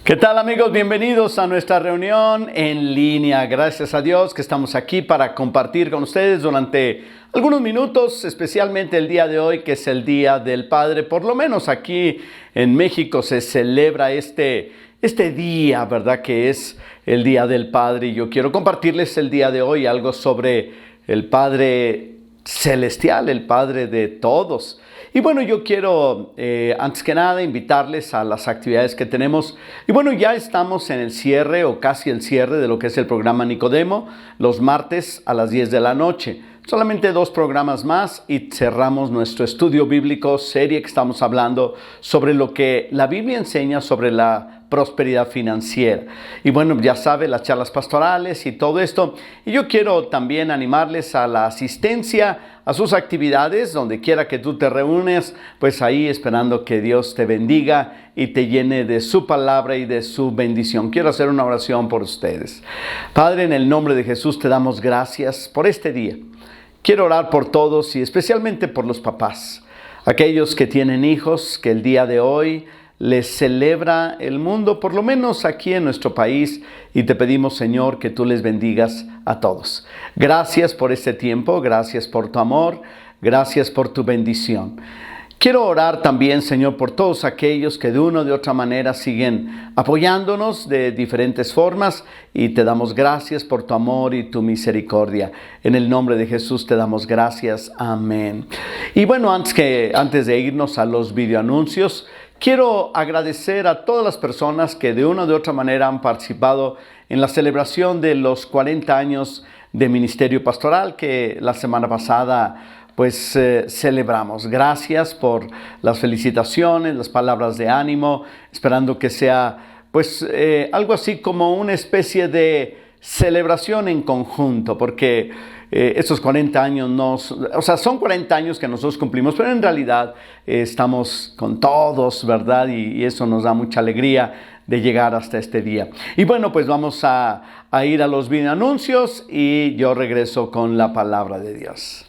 ¿Qué tal, amigos? Bienvenidos a nuestra reunión en línea. Gracias a Dios que estamos aquí para compartir con ustedes durante algunos minutos, especialmente el día de hoy, que es el Día del Padre. Por lo menos aquí en México se celebra este día, ¿verdad? Que es el Día del Padre. Y yo quiero compartirles el día de hoy algo sobre el Padre Celestial, el Padre de todos. Y bueno, yo quiero, antes que nada, invitarles a las actividades que tenemos. Y bueno, ya estamos en el cierre o casi el cierre de lo que es el programa Nicodemo, los martes a las 10 de la noche. Solamente 2 programas más y cerramos nuestro estudio bíblico, serie que estamos hablando sobre lo que la Biblia enseña sobre la prosperidad financiera. Y bueno, ya sabe, las charlas pastorales y todo esto. Y yo quiero también animarles a la asistencia a sus actividades, donde quiera que tú te reúnes, pues ahí esperando que Dios te bendiga y te llene de su palabra y de su bendición. Quiero hacer una oración por ustedes. Padre, en el nombre de Jesús te damos gracias por este día. Quiero orar por todos y especialmente por los papás, aquellos que tienen hijos, que el día de hoy les celebra el mundo, por lo menos aquí en nuestro país, y te pedimos, Señor, que tú les bendigas a todos. Gracias por este tiempo, gracias por tu amor, gracias por tu bendición. Quiero orar también, Señor, por todos aquellos que de una o de otra manera siguen apoyándonos de diferentes formas, y te damos gracias por tu amor y tu misericordia. En el nombre de Jesús te damos gracias. Amén. Y bueno, antes de irnos a los videoanuncios, quiero agradecer a todas las personas que de una o de otra manera han participado en la celebración de los 40 años de Ministerio Pastoral que la semana pasada celebramos. Gracias por las felicitaciones, las palabras de ánimo, esperando que sea algo así como una especie de celebración en conjunto, porque estos 40 años son 40 años que nosotros cumplimos, pero en realidad estamos con todos, ¿verdad? Y eso nos da mucha alegría de llegar hasta este día. Y bueno, pues vamos a ir a los videoanuncios y yo regreso con la palabra de Dios.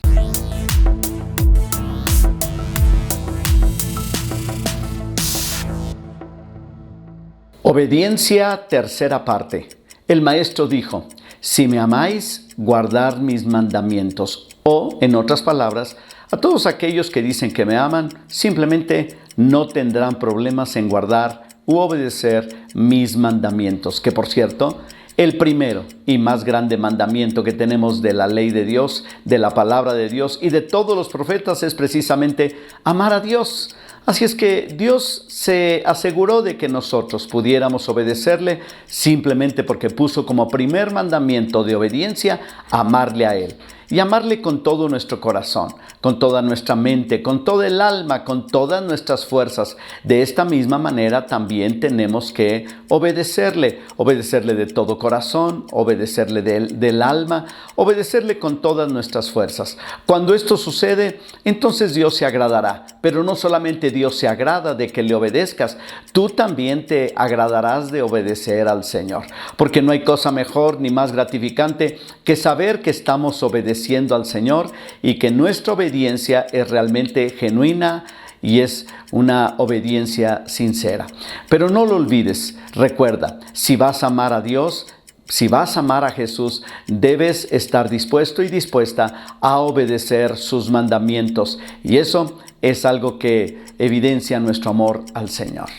Obediencia, tercera parte. El maestro dijo: si me amáis, guardad mis mandamientos. O, en otras palabras, a todos aquellos que dicen que me aman, simplemente no tendrán problemas en guardar u obedecer mis mandamientos. Que por cierto, el primero y más grande mandamiento que tenemos de la ley de Dios, de la palabra de Dios y de todos los profetas es precisamente amar a Dios. Así es que Dios se aseguró de que nosotros pudiéramos obedecerle simplemente porque puso como primer mandamiento de obediencia amarle a Él. Y amarle con todo nuestro corazón, con toda nuestra mente, con todo el alma, con todas nuestras fuerzas. De esta misma manera también tenemos que obedecerle de todo corazón, obedecerle del alma, obedecerle con todas nuestras fuerzas. Cuando esto sucede, entonces Dios se agradará. Pero no solamente Dios se agrada de que le obedezcas, tú también te agradarás de obedecer al Señor. Porque no hay cosa mejor ni más gratificante que saber que estamos obedeciendo al Señor y que nuestra obediencia es realmente genuina y es una obediencia sincera. Pero no lo olvides, recuerda, si vas a amar a Dios, si vas a amar a Jesús, debes estar dispuesto y dispuesta a obedecer sus mandamientos. Y eso es algo que evidencia nuestro amor al Señor.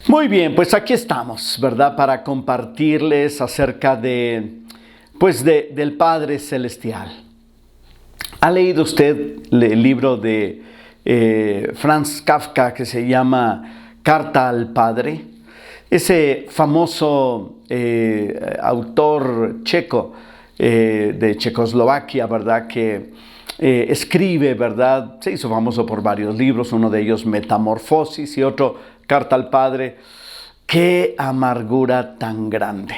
Muy bien, pues aquí estamos, ¿verdad? Para compartirles acerca del Padre Celestial. ¿Ha leído usted el libro de Franz Kafka, que se llama Carta al Padre. Ese famoso autor checo de Checoslovaquia, ¿verdad? Que escribe, ¿verdad? Se hizo famoso por varios libros, uno de ellos Metamorfosis y otro Carta al Padre. ¡Qué amargura tan grande!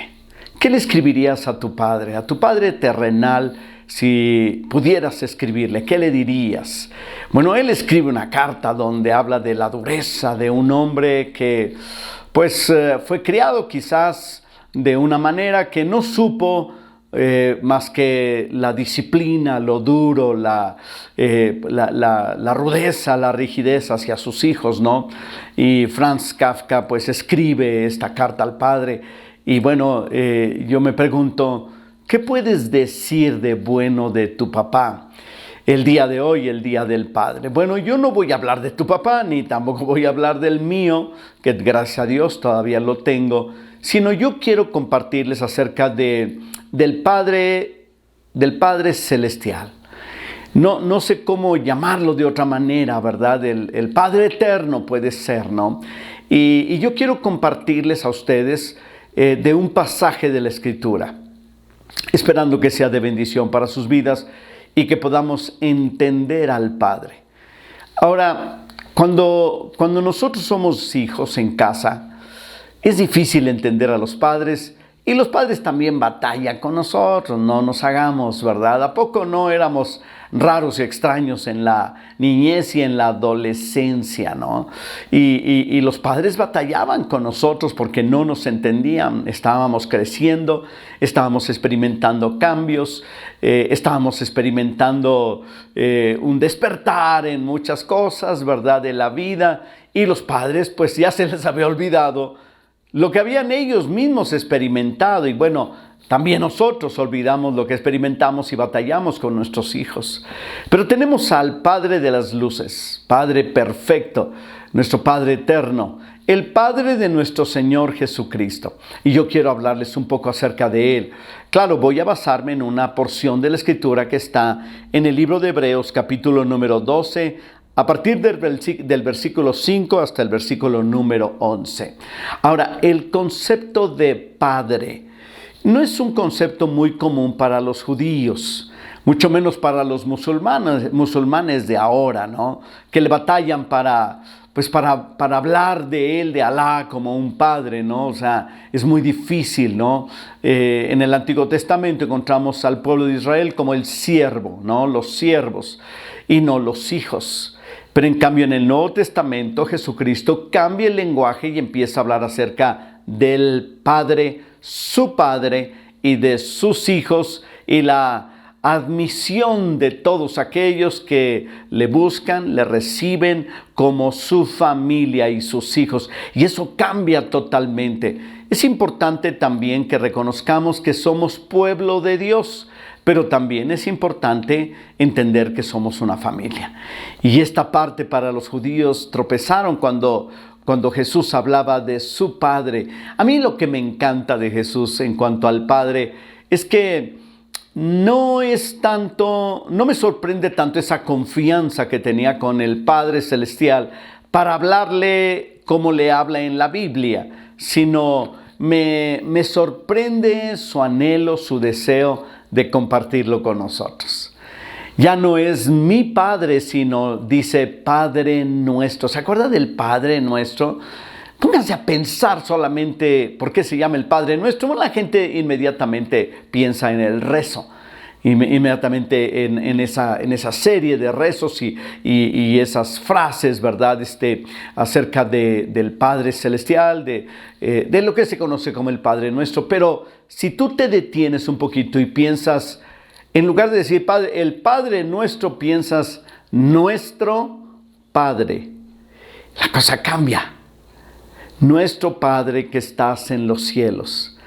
¿Qué le escribirías a tu padre terrenal, si pudieras escribirle? ¿Qué le dirías? Bueno, él escribe una carta donde habla de la dureza de un hombre que pues fue criado quizás de una manera que no supo más que la disciplina, lo duro, la rudeza, la rigidez hacia sus hijos, ¿no? Y Franz Kafka pues escribe esta carta al padre y bueno, yo me pregunto, ¿qué puedes decir de bueno de tu papá? El día de hoy, el Día del Padre. Bueno, yo no voy a hablar de tu papá, ni tampoco voy a hablar del mío, que gracias a Dios todavía lo tengo, sino yo quiero compartirles acerca del Padre Celestial. No sé cómo llamarlo de otra manera, ¿verdad? El Padre Eterno puede ser, ¿no? Y yo quiero compartirles a ustedes de un pasaje de la Escritura, esperando que sea de bendición para sus vidas y que podamos entender al Padre. Ahora, cuando nosotros somos hijos en casa, es difícil entender a los padres y los padres también batallan con nosotros, no nos hagamos, ¿verdad? ¿A poco no éramos raros y extraños en la niñez y en la adolescencia, ¿no? Y los padres batallaban con nosotros porque no nos entendían. Estábamos creciendo, estábamos experimentando cambios, estábamos experimentando un despertar en muchas cosas, ¿verdad? De la vida, y los padres pues ya se les había olvidado lo que habían ellos mismos experimentado. Y bueno, también nosotros olvidamos lo que experimentamos y batallamos con nuestros hijos. Pero tenemos al Padre de las luces, Padre perfecto, nuestro Padre eterno, el Padre de nuestro Señor Jesucristo. Y yo quiero hablarles un poco acerca de Él. Claro, voy a basarme en una porción de la Escritura que está en el libro de Hebreos, capítulo número 12, a partir del versículo 5 hasta el versículo número 11. Ahora, el concepto de Padre no es un concepto muy común para los judíos, mucho menos para los musulmanes de ahora, ¿no? Que le batallan para hablar de él, de Alá, como un padre, ¿no? O sea, es muy difícil, ¿no? En el Antiguo Testamento encontramos al pueblo de Israel como el siervo, ¿no? Los siervos y no los hijos. Pero en cambio en el Nuevo Testamento Jesucristo cambia el lenguaje y empieza a hablar acerca del Padre, su Padre y de sus hijos y la admisión de todos aquellos que le buscan, le reciben como su familia y sus hijos. Y eso cambia totalmente. Es importante también que reconozcamos que somos pueblo de Dios, pero también es importante entender que somos una familia. Y esta parte para los judíos tropezaron cuando Jesús hablaba de su Padre. A mí lo que me encanta de Jesús en cuanto al Padre es que no me sorprende tanto esa confianza que tenía con el Padre Celestial para hablarle como le habla en la Biblia, sino me sorprende su anhelo, su deseo de compartirlo con nosotros. Ya no es mi Padre, sino dice Padre nuestro. ¿Se acuerda del Padre nuestro? Pónganse a pensar solamente por qué se llama el Padre nuestro. Bueno, la gente inmediatamente piensa en el rezo, inmediatamente en esa serie de rezos y esas frases, ¿verdad? Acerca del Padre Celestial, de lo que se conoce como el Padre Nuestro. Pero si tú te detienes un poquito y piensas, en lugar de decir Padre, el Padre Nuestro, piensas nuestro Padre, la cosa cambia. Nuestro Padre que estás en los cielos.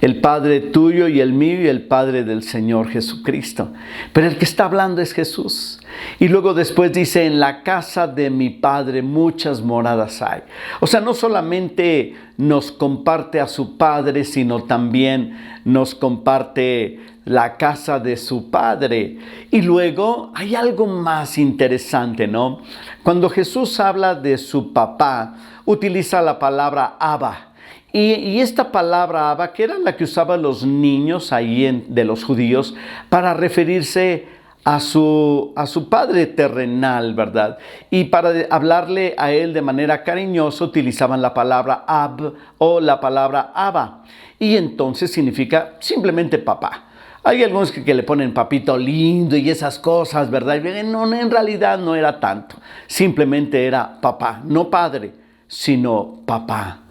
el Padre tuyo y el mío y el Padre del Señor Jesucristo. Pero el que está hablando es Jesús. Y luego después dice, en la casa de mi Padre muchas moradas hay. O sea, no solamente nos comparte a su Padre, sino también nos comparte la casa de su Padre. Y luego hay algo más interesante, ¿no? Cuando Jesús habla de su papá, utiliza la palabra Abba. Y esta palabra Abba, que era la que usaban los niños ahí de los judíos para referirse a su padre terrenal, ¿verdad? Y para hablarle a él de manera cariñosa utilizaban la palabra Ab o la palabra Abba. Y entonces significa simplemente papá. Hay algunos que le ponen papito lindo y esas cosas, ¿verdad? No, en realidad no era tanto. Simplemente era papá, no padre, sino papá.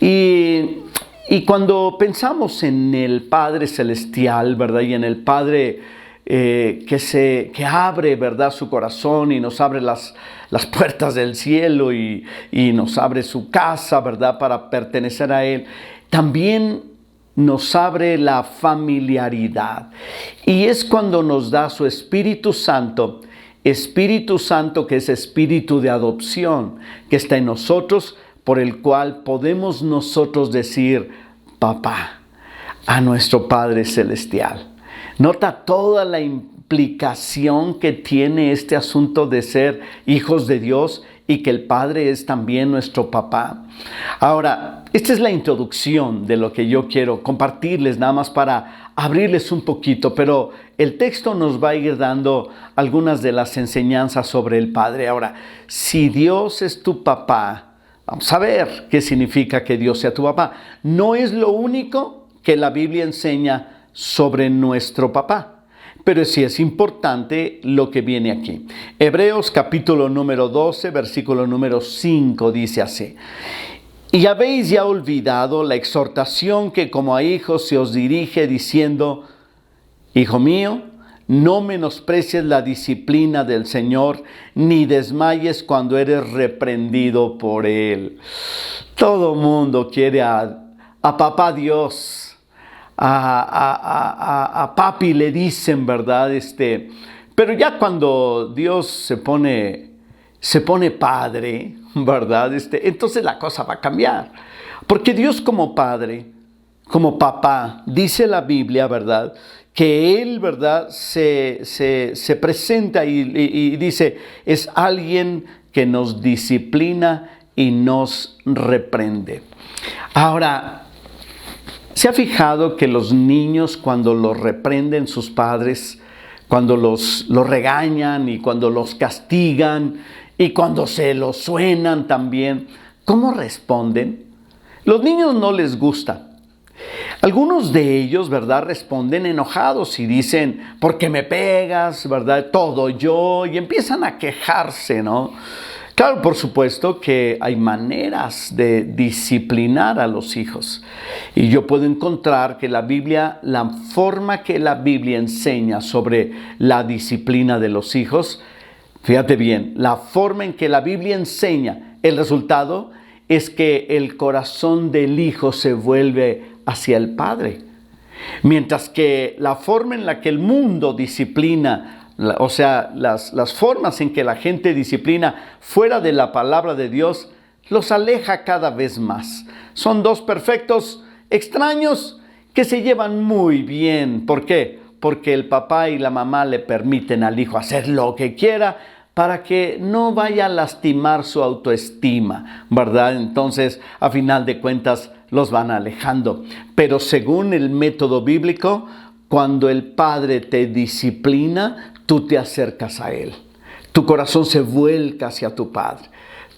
Y cuando pensamos en el Padre Celestial, ¿verdad? Y en el Padre que abre, ¿verdad?, su corazón y nos abre las puertas del cielo y nos abre su casa, ¿verdad?, para pertenecer a Él. También nos abre la familiaridad. Y es cuando nos da su Espíritu Santo que es espíritu de adopción, que está en nosotros, por el cual podemos nosotros decir papá a nuestro Padre Celestial. Nota toda la implicación que tiene este asunto de ser hijos de Dios y que el Padre es también nuestro papá. Ahora, esta es la introducción de lo que yo quiero compartirles, nada más para abrirles un poquito, pero el texto nos va a ir dando algunas de las enseñanzas sobre el Padre. Ahora, si Dios es tu papá, vamos a ver qué significa que Dios sea tu papá. No es lo único que la Biblia enseña sobre nuestro papá, pero sí es importante lo que viene aquí. Hebreos capítulo número 12, versículo número 5 dice así: y habéis ya olvidado la exhortación que como a hijos se os dirige diciendo, hijo mío, no menosprecies la disciplina del Señor, ni desmayes cuando eres reprendido por Él. Todo mundo quiere a papá Dios. A papi le dicen, ¿verdad? Pero ya cuando Dios se pone padre, ¿verdad? Entonces la cosa va a cambiar. Porque Dios como padre, como papá, dice la Biblia, ¿verdad?, que Él, ¿verdad?, se presenta y dice, es alguien que nos disciplina y nos reprende. Ahora, ¿se ha fijado que los niños, cuando los reprenden sus padres, cuando los regañan y cuando los castigan y cuando se los suenan también, cómo responden? Los niños no les gusta. Algunos de ellos, ¿verdad?, responden enojados y dicen, ¿por qué me pegas?, ¿verdad?, todo yo, y empiezan a quejarse, ¿no? Claro, por supuesto que hay maneras de disciplinar a los hijos. Y yo puedo encontrar que la forma que la Biblia enseña sobre la disciplina de los hijos, fíjate bien, la forma en que la Biblia enseña, el resultado es que el corazón del hijo se vuelve hacia el Padre. Mientras que la forma en la que el mundo disciplina, o sea, las formas en que la gente disciplina fuera de la palabra de Dios, los aleja cada vez más. Son dos perfectos extraños que se llevan muy bien. ¿Por qué? Porque el papá y la mamá le permiten al hijo hacer lo que quiera para que no vaya a lastimar su autoestima, ¿verdad? Entonces, a final de cuentas, los van alejando. Pero según el método bíblico, cuando el Padre te disciplina, tú te acercas a Él. Tu corazón se vuelca hacia tu Padre.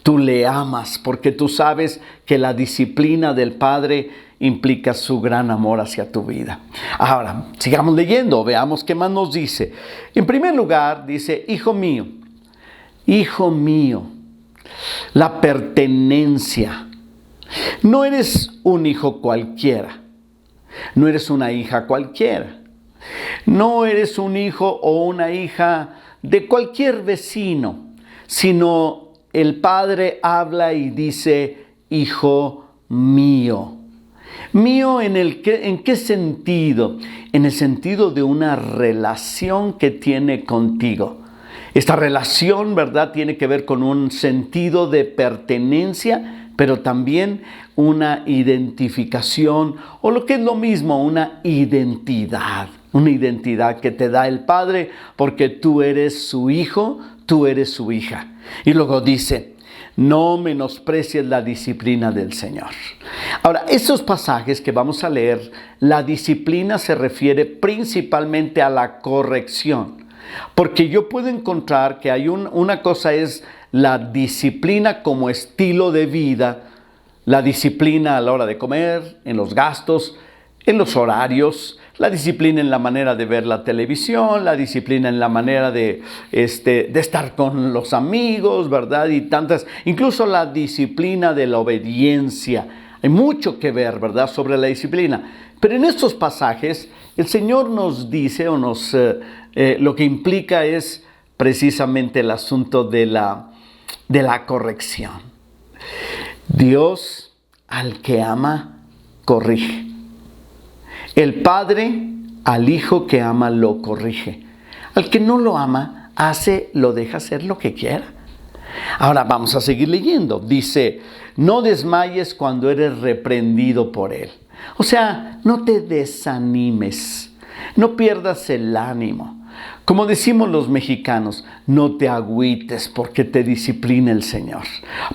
Tú le amas porque tú sabes que la disciplina del Padre implica su gran amor hacia tu vida. Ahora, sigamos leyendo, veamos qué más nos dice. En primer lugar, dice, hijo mío, la pertenencia. No eres un hijo cualquiera, no eres una hija cualquiera. No eres un hijo o una hija de cualquier vecino, sino el Padre habla y dice, hijo mío. Mío ¿en qué sentido? En el sentido de una relación que tiene contigo. Esta relación, ¿verdad?, tiene que ver con un sentido de pertenencia, pero también una identificación, o lo que es lo mismo, una identidad que te da el Padre, porque tú eres su hijo, tú eres su hija. Y luego dice, no menosprecies la disciplina del Señor. Ahora, estos pasajes que vamos a leer, la disciplina se refiere principalmente a la corrección. Porque yo puedo encontrar que hay una cosa es la disciplina como estilo de vida, la disciplina a la hora de comer, en los gastos, en los horarios, la disciplina en la manera de ver la televisión, la disciplina en la manera de estar con los amigos, ¿verdad? Y tantas, incluso la disciplina de la obediencia. Hay mucho que ver, ¿verdad?, sobre la disciplina. Pero en estos pasajes, el Señor nos dice, lo que implica es precisamente el asunto de la corrección. Dios, al que ama, corrige. El Padre, al Hijo que ama, lo corrige. Al que no lo ama, lo deja hacer lo que quiera. Ahora vamos a seguir leyendo. Dice, no desmayes cuando eres reprendido por Él. O sea, no te desanimes, no pierdas el ánimo. Como decimos los mexicanos, no te agüites porque te disciplina el Señor,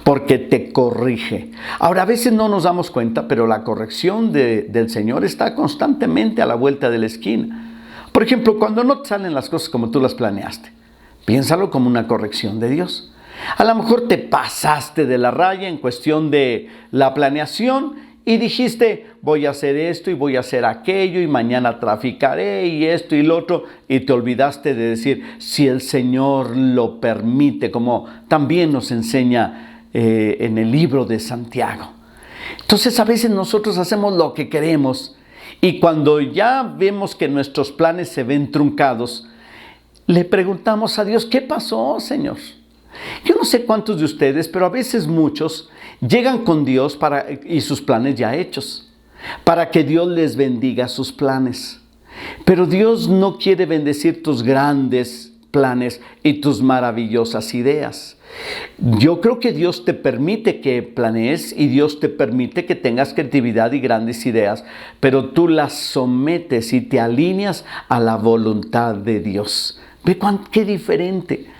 porque te corrige. Ahora, a veces no nos damos cuenta, pero la corrección del Señor está constantemente a la vuelta de la esquina. Por ejemplo, cuando no te salen las cosas como tú las planeaste, piénsalo como una corrección de Dios. A lo mejor te pasaste de la raya en cuestión de la planeación y dijiste, voy a hacer esto y voy a hacer aquello y mañana traficaré y esto y lo otro, y te olvidaste de decir, si el Señor lo permite, como también nos enseña en el libro de Santiago. Entonces a veces nosotros hacemos lo que queremos y cuando ya vemos que nuestros planes se ven truncados, le preguntamos a Dios, ¿qué pasó, Señor? Yo no sé cuántos de ustedes, pero a veces muchos llegan con Dios y sus planes ya hechos, para que Dios les bendiga sus planes. Pero Dios no quiere bendecir tus grandes planes y tus maravillosas ideas. Yo creo que Dios te permite que planees y Dios te permite que tengas creatividad y grandes ideas, pero tú las sometes y te alineas a la voluntad de Dios. Ve qué diferente.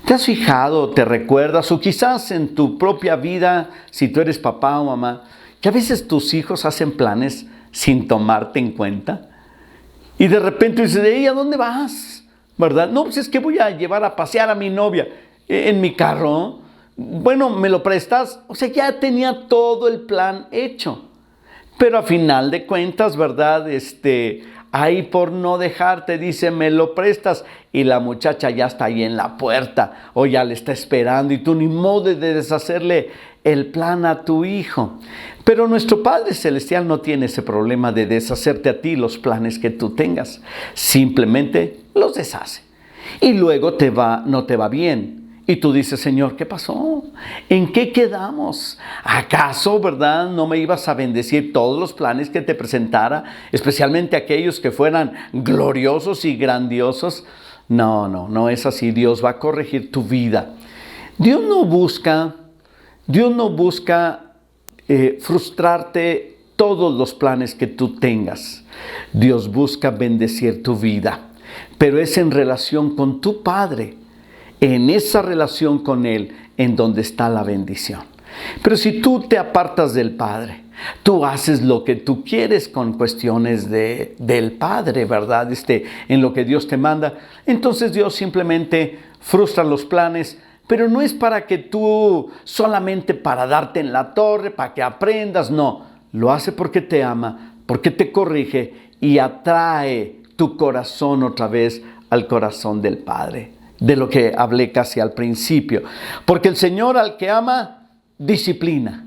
¿Te has fijado, te recuerdas, o quizás en tu propia vida, si tú eres papá o mamá, que a veces tus hijos hacen planes sin tomarte en cuenta? Y de repente dices, ¿a dónde vas? ¿Verdad? No, pues es que voy a llevar a pasear a mi novia en mi carro. Bueno, ¿me lo prestas? O sea, ya tenía todo el plan hecho. Pero a final de cuentas, ¿verdad? Ahí por no dejarte, dice, me lo prestas. Y la muchacha ya está ahí en la puerta o ya le está esperando y tú ni modo de deshacerle el plan a tu hijo. Pero nuestro Padre Celestial no tiene ese problema de deshacerte a ti los planes que tú tengas. Simplemente los deshace. Y luego no te va bien. Y tú dices, Señor, ¿qué pasó? ¿En qué quedamos? ¿Acaso, verdad, no me ibas a bendecir todos los planes que te presentara? Especialmente aquellos que fueran gloriosos y grandiosos. No es así. Dios va a corregir tu vida. Dios no busca frustrarte todos los planes que tú tengas. Dios busca bendecir tu vida. Pero es en relación con tu Padre. En esa relación con Él, en donde está la bendición. Pero si tú te apartas del Padre, tú haces lo que tú quieres con cuestiones del Padre, ¿verdad? En lo que Dios te manda, entonces Dios simplemente frustra los planes, pero no es para que tú, solamente para darte en la torre, para que aprendas, no. Lo hace porque te ama, porque te corrige y atrae tu corazón otra vez al corazón del Padre. De lo que hablé casi al principio. Porque el Señor al que ama, disciplina.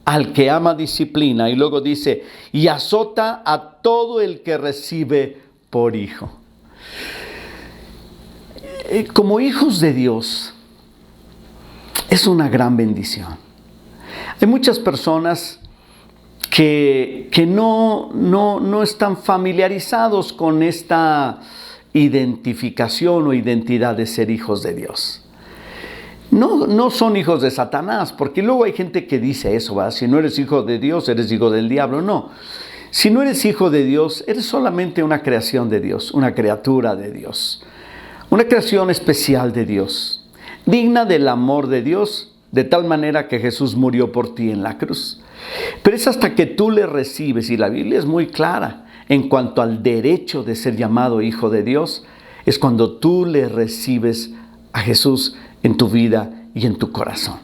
Al que ama, disciplina. Y luego dice, y azota a todo el que recibe por hijo. Como hijos de Dios, es una gran bendición. Hay muchas personas que no están familiarizados con esta identificación o identidad de ser hijos de Dios. No son hijos de Satanás, porque luego hay gente que dice eso, ¿verdad? Si no eres hijo de Dios, eres hijo del diablo. No, si no eres hijo de Dios, eres solamente una creación de Dios, una criatura de Dios, una creación especial de Dios, digna del amor de Dios, de tal manera que Jesús murió por ti en la cruz. Pero es hasta que tú le recibes, y la Biblia es muy clara en cuanto al derecho de ser llamado hijo de Dios, es cuando tú le recibes a Jesús en tu vida y en tu corazón.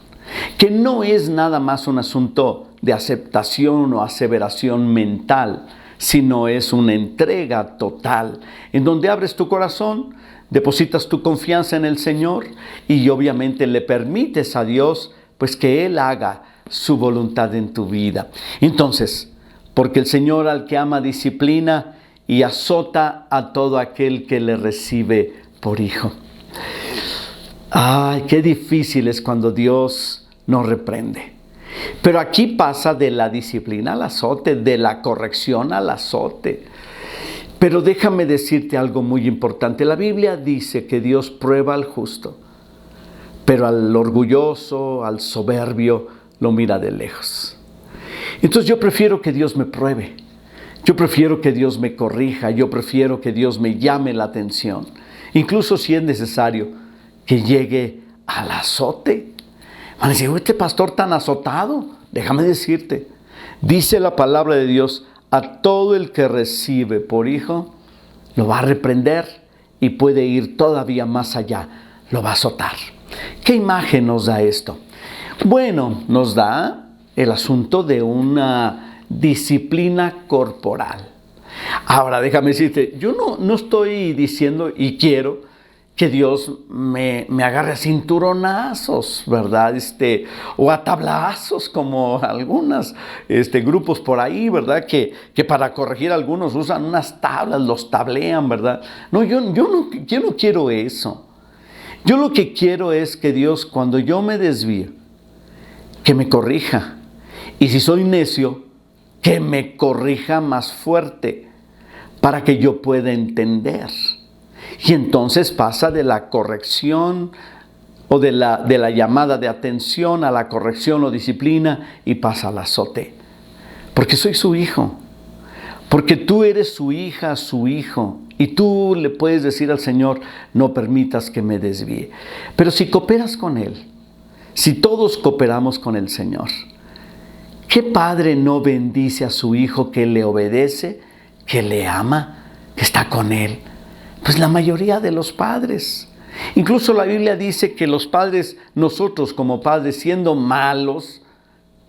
Que no es nada más un asunto de aceptación o aseveración mental, sino es una entrega total, en donde abres tu corazón, depositas tu confianza en el Señor y obviamente le permites a Dios pues que Él haga su voluntad en tu vida. Entonces, porque el Señor al que ama disciplina y azota a todo aquel que le recibe por hijo. Ay, qué difícil es cuando Dios nos reprende. Pero aquí pasa de la disciplina al azote, de la corrección al azote. Pero déjame decirte algo muy importante. La Biblia dice que Dios prueba al justo, pero al orgulloso, al soberbio, lo mira de lejos. Entonces yo prefiero que Dios me pruebe. Yo prefiero que Dios me corrija. Yo prefiero que Dios me llame la atención. Incluso si es necesario que llegue al azote. Van a decir, este pastor tan azotado. Déjame decirte, dice la palabra de Dios, a todo el que recibe por hijo, lo va a reprender y puede ir todavía más allá, lo va a azotar. ¿Qué imagen nos da esto? Bueno, nos da el asunto de una disciplina corporal. Ahora, déjame decirte, yo no estoy diciendo y quiero que Dios me agarre a cinturonazos, ¿verdad? O a tablazos, como algunos grupos por ahí, ¿verdad? Que para corregir a algunos usan unas tablas, los tablean, ¿verdad? No, yo no quiero eso. Yo lo que quiero es que Dios, cuando yo me desvío, que me corrija. Y si soy necio, que me corrija más fuerte para que yo pueda entender. Y entonces pasa de la corrección o de la llamada de atención a la corrección o disciplina y pasa al azote. Porque soy su hijo. Porque tú eres su hija, su hijo. Y tú le puedes decir al Señor, no permitas que me desvíe. Pero si cooperas con Él, si todos cooperamos con el Señor, ¿qué padre no bendice a su hijo que le obedece, que le ama, que está con Él? Pues la mayoría de los padres. Incluso la Biblia dice que los padres, nosotros como padres, siendo malos,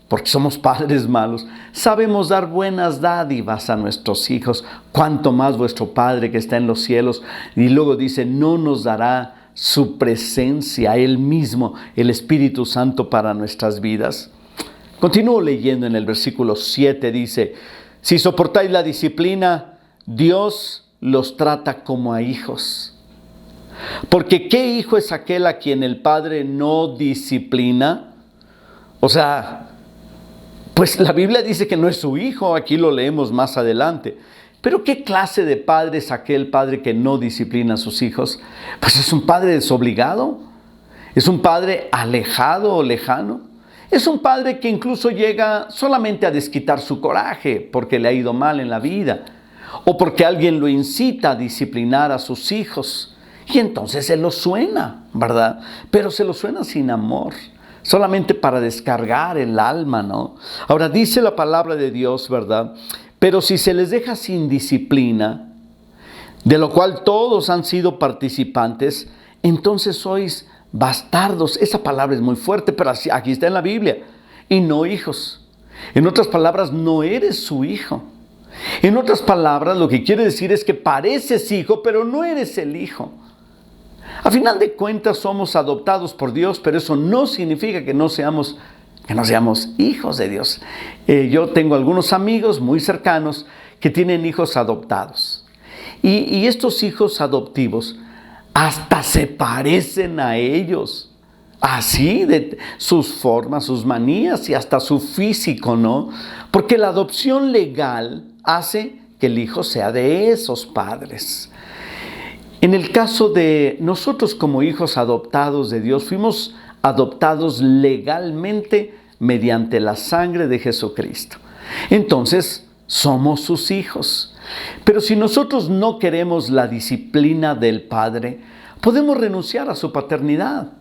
porque somos padres malos, sabemos dar buenas dádivas a nuestros hijos, cuanto más vuestro Padre que está en los cielos. Y luego dice, no nos dará su presencia, Él mismo, el Espíritu Santo para nuestras vidas. Continúo leyendo en el versículo 7, dice, si soportáis la disciplina, Dios los trata como a hijos. Porque ¿qué hijo es aquel a quien el padre no disciplina? O sea, pues la Biblia dice que no es su hijo, aquí lo leemos más adelante. Pero ¿qué clase de padre es aquel padre que no disciplina a sus hijos? Pues es un padre desobligado, es un padre alejado o lejano. Es un padre que incluso llega solamente a desquitar su coraje porque le ha ido mal en la vida. O porque alguien lo incita a disciplinar a sus hijos. Y entonces se lo suena, ¿verdad? Pero se lo suena sin amor, solamente para descargar el alma, ¿no? Ahora dice la palabra de Dios, ¿verdad? Pero si se les deja sin disciplina, de lo cual todos han sido participantes, entonces sois bastardos. Esa palabra es muy fuerte, pero aquí está en la Biblia. Y no hijos. En otras palabras, no eres su hijo. En otras palabras, lo que quiere decir es que pareces hijo, pero no eres el hijo. A final de cuentas somos adoptados por Dios, pero eso no significa que no seamos hijos de Dios. Yo tengo algunos amigos muy cercanos que tienen hijos adoptados. Y estos hijos adoptivos hasta se parecen a ellos. Así, de sus formas, sus manías y hasta su físico, ¿no? Porque la adopción legal hace que el hijo sea de esos padres. En el caso de nosotros como hijos adoptados de Dios, fuimos adoptados legalmente mediante la sangre de Jesucristo. Entonces, somos sus hijos. Pero si nosotros no queremos la disciplina del Padre, podemos renunciar a su paternidad.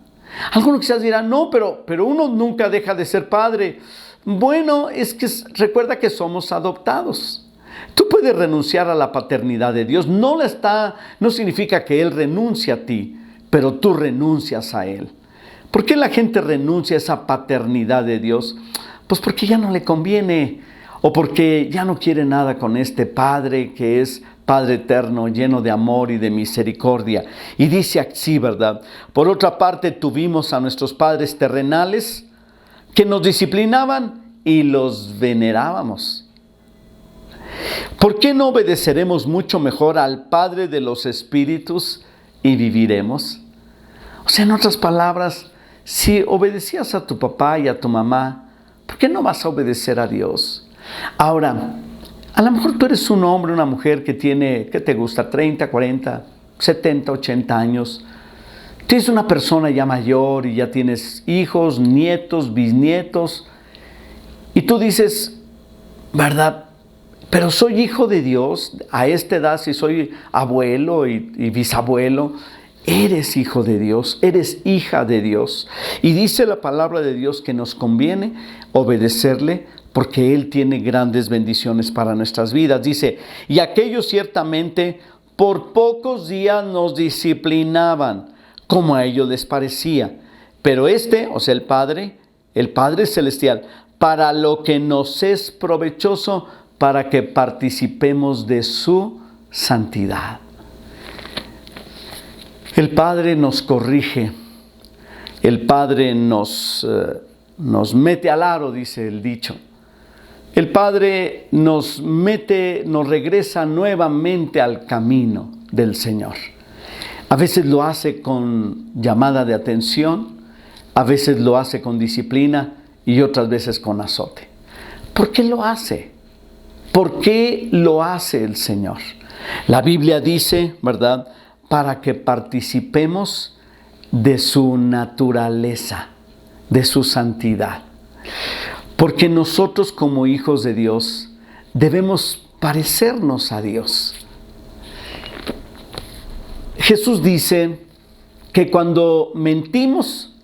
Algunos quizás dirán, no, pero uno nunca deja de ser padre. Bueno, es que recuerda que somos adoptados. Tú puedes renunciar a la paternidad de Dios. No significa que Él renuncie a ti, pero tú renuncias a Él. ¿Por qué la gente renuncia a esa paternidad de Dios? Pues porque ya no le conviene, o porque ya no quiere nada con este Padre que es Padre eterno, lleno de amor y de misericordia. Y dice así, ¿verdad? Por otra parte, tuvimos a nuestros padres terrenales que nos disciplinaban y los venerábamos. ¿Por qué no obedeceremos mucho mejor al Padre de los Espíritus y viviremos? O sea, en otras palabras, si obedecías a tu papá y a tu mamá, ¿por qué no vas a obedecer a Dios? Ahora, a lo mejor tú eres un hombre, una mujer que tiene, ¿qué te gusta? 30, 40, 70, 80 años. Tienes una persona ya mayor y ya tienes hijos, nietos, bisnietos. Y tú dices, ¿verdad? Pero soy hijo de Dios. A esta edad, si soy abuelo y bisabuelo, eres hijo de Dios, eres hija de Dios. Y dice la palabra de Dios que nos conviene obedecerle porque Él tiene grandes bendiciones para nuestras vidas. Dice, y aquellos ciertamente por pocos días nos disciplinaban, como a ellos les parecía. Pero o sea, el Padre Celestial, para lo que nos es provechoso, para que participemos de su santidad. El Padre nos corrige, el Padre nos mete al aro, dice el dicho. El Padre nos regresa nuevamente al camino del Señor. A veces lo hace con llamada de atención, a veces lo hace con disciplina y otras veces con azote. ¿Por qué lo hace? ¿Por qué lo hace el Señor? La Biblia dice, ¿verdad?, para que participemos de su naturaleza, de su santidad. Porque nosotros como hijos de Dios debemos parecernos a Dios. Jesús dice que cuando mentimos,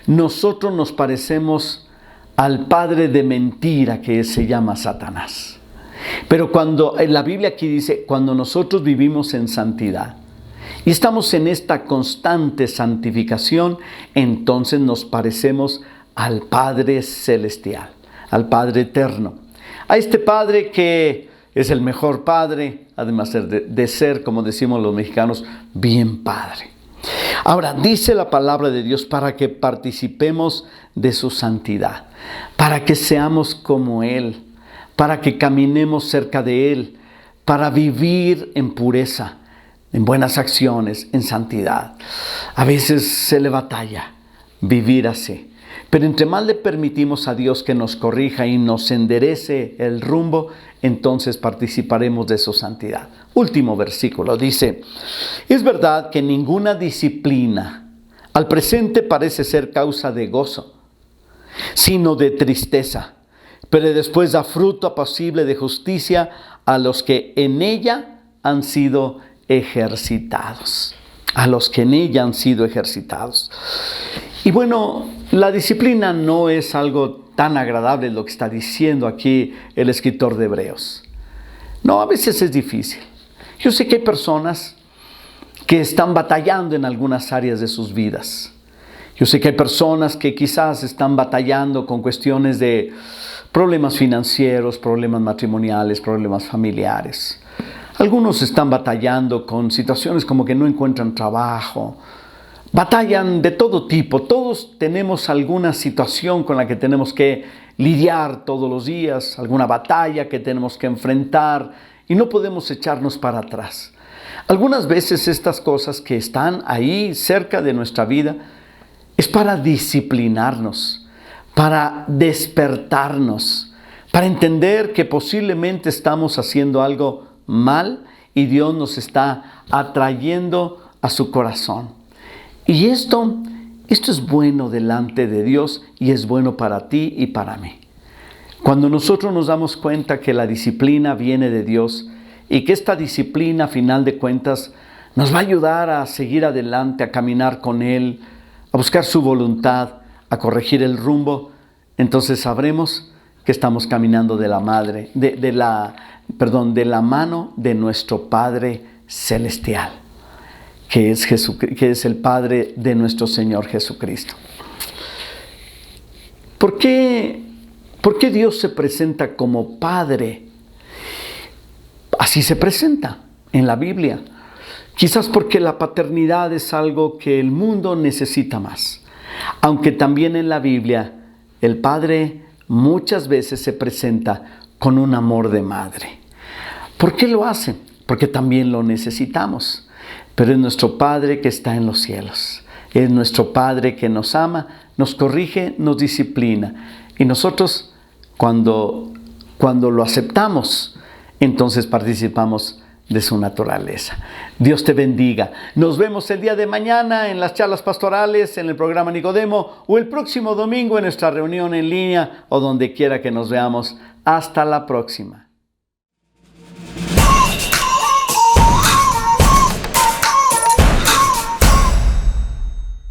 nosotros nos parecemos al padre de mentira que se llama Satanás. Pero cuando en la Biblia aquí dice, cuando nosotros vivimos en santidad y estamos en esta constante santificación, entonces nos parecemos al Padre Celestial, al Padre Eterno. A este Padre que es el mejor Padre, además de ser, como decimos los mexicanos, bien Padre. Ahora, dice la palabra de Dios para que participemos de su santidad, para que seamos como Él, para que caminemos cerca de Él, para vivir en pureza, en buenas acciones, en santidad. A veces se le batalla vivir así, pero entre más le permitimos a Dios que nos corrija y nos enderece el rumbo, entonces participaremos de su santidad. Último versículo, dice, es verdad que ninguna disciplina al presente parece ser causa de gozo, sino de tristeza, pero después da fruto apacible de justicia a los que en ella han sido ejercitados. A los que en ella han sido ejercitados. Y bueno, la disciplina no es algo tan agradable lo que está diciendo aquí el escritor de Hebreos. No, a veces es difícil. Yo sé que hay personas que están batallando en algunas áreas de sus vidas. Yo sé que hay personas que quizás están batallando con cuestiones de problemas financieros, problemas matrimoniales, problemas familiares. Algunos están batallando con situaciones como que no encuentran trabajo. Batallan de todo tipo. Todos tenemos alguna situación con la que tenemos que lidiar todos los días, alguna batalla que tenemos que enfrentar y no podemos echarnos para atrás. Algunas veces estas cosas que están ahí cerca de nuestra vida es para disciplinarnos, para despertarnos, para entender que posiblemente estamos haciendo algo mal y Dios nos está atrayendo a su corazón. Y esto es bueno delante de Dios y es bueno para ti y para mí. Cuando nosotros nos damos cuenta que la disciplina viene de Dios y que esta disciplina, a final de cuentas, nos va a ayudar a seguir adelante, a caminar con Él, a buscar su voluntad, a corregir el rumbo, entonces sabremos que estamos caminando de la mano de nuestro Padre Celestial, que es el Padre de nuestro Señor Jesucristo. ¿Por qué Dios se presenta como Padre? Así se presenta en la Biblia. Quizás porque la paternidad es algo que el mundo necesita más. Aunque también en la Biblia el Padre muchas veces se presenta con un amor de madre. ¿Por qué lo hace? Porque también lo necesitamos. Pero es nuestro Padre que está en los cielos. Es nuestro Padre que nos ama, nos corrige, nos disciplina. Y nosotros, cuando lo aceptamos, entonces participamos de su naturaleza. Dios te bendiga. Nos vemos el día de mañana en las charlas pastorales, en el programa Nicodemo, o el próximo domingo en nuestra reunión en línea, o donde quiera que nos veamos. Hasta la próxima.